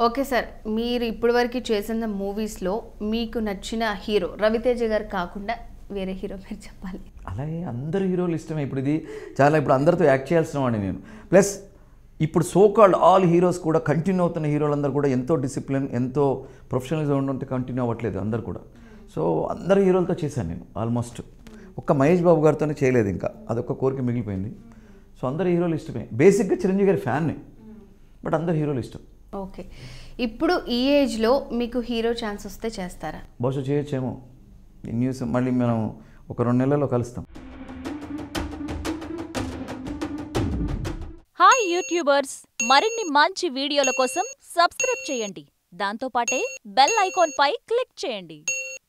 Okay sir. మీరు ఇప్పటివరకు చేసిన మూవీస్‌లో మీకు నచ్చిన హీరో 'రవితేజ' గారు కాకుండా వేరే హీరో పేరు చెప్పాలి. అలాగే అందరు హీరోలు ఇష్టమే. ఇప్పుడు అందరితో యాక్ట్ చేయాల్సిన వాడిని నేను. ప్లస్ ఇప్పుడు సో కాల్డ్ ఆల్ హీరోస్ కూడా కంటిన్యూ అవుతున్న హీరోలందరూ కూడా ఎంతో డిసిప్లిన్, ఎంతో ప్రొఫెషనలిజం ఉంటే కంటిన్యూ అవ్వట్లేదు అందరు కూడా. సో అందరు హీరోలతో చేశాను నేను ఆల్మోస్ట్. ఒక్క మహేష్ బాబు గారితోనే చేయలేదు, ఇంకా అదొక్క కోరిక మిగిలిపోయింది. సో అందరు హీరోలు ఇష్టమే. బేసిక్గా చిరంజీవి గారి ఫ్యాన్ని, బట్ అందరు హీరోలు ఇష్టం. ఓకే. ఇప్పుడు ఈ ఏజ్లో మీకు హీరో ఛాన్స్ వస్తే చేస్తారా? బహుశా చేయొచ్చేమో. ఈ న్యూస్ మళ్ళీ మనం ఒక 2 నెలల్లో కలుస్తాం. హాయ్ యూట్యూబర్స్, మరిన్ని మంచి వీడియోల కోసం సబ్స్క్రైబ్ చేయండి. దాంతోపాటే బెల్ ఐకాన్ పై క్లిక్ చేయండి.